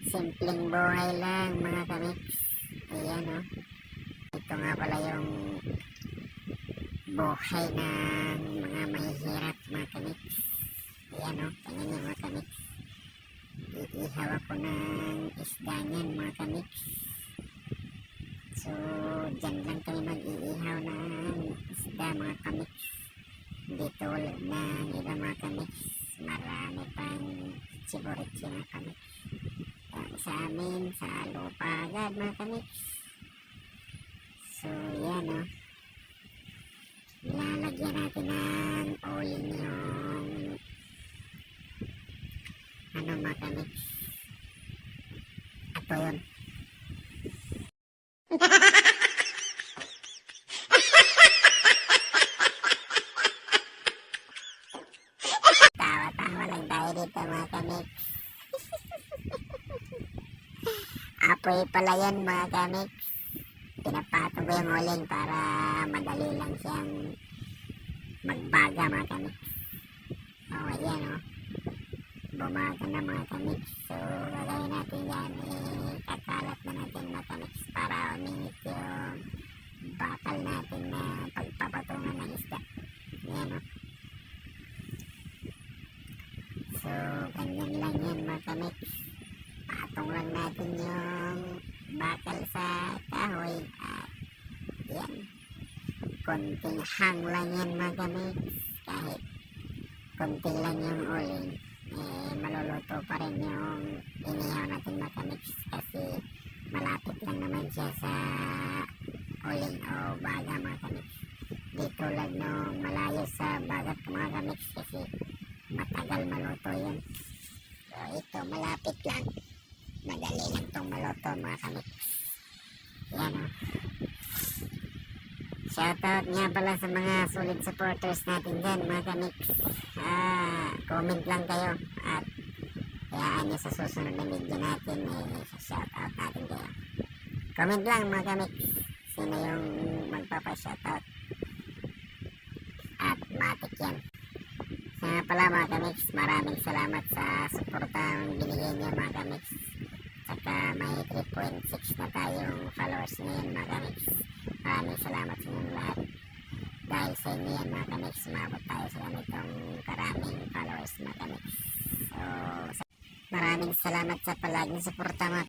Simpleng buhay lang mga kamiks. Ayan o. Ito nga pala yung buhay ng mga mahihirap mga kamiks. Ayan o. Tingnan nyo mga kamiks. Iihaw ako ng isda niyan mga kamiks. So, dyan lang kami mag-iihaw ng isda mga kamiks. Hindi tulad ng iba mga kamiks. Marami pang siburitsi mga kamiks. Sa amin, sa lupa agad mga kamiks. So, yan o. Lalagyan natin ng oil yung ano mga kamiks. Ato yun. Tawa-tawa lang tayo dito mga kamiks. Apoy pala yan mga kamiks. Pinapatong ko yung uling para madali lang siyang magbaga mga kamiks. O ayan o. Bumaga na mga kamiks. So gagawin natin yan. Kakalat na natin mga kamiks para uminit yung bakal natin na pagpapatungan ng isda. Ayan o. So ganyan lang yan mga kamiks. Patong lang natin yung bakal sa kahoy at yan, konting hang lang yan mga kamiks. Kahit konti lang yung uling, maluluto pa rin yung inihaw natin mga kamiks kasi malapit lang naman siya sa uling o baga mga kamiks. Di tulad nung malayo sa bagat mga kamiks kasi matagal maluto yun. So ito malapit lang, madali lang itong maluto mga kamiks. Yan o. Shoutout nga pala sa mga solid supporters natin dyan mga kamiks. Comment lang kayo at hayaan nyo sa susunod na video natin shoutout natin kayo. Comment lang mga kamiks sino yung magpapa-shoutout at matik yan. Nga pala mga kamiks, maraming salamat sa suportang binigay nyo mga kamiks. Saka may 3.6 na tayong followers ngayon mga kamiks. Maraming salamat sa inyong lahat. Dahil sa inyo yan mga kamiks, umabot tayo sa ganitong karaming followers mga kamiks. So, maraming salamat sa palaging suporta mga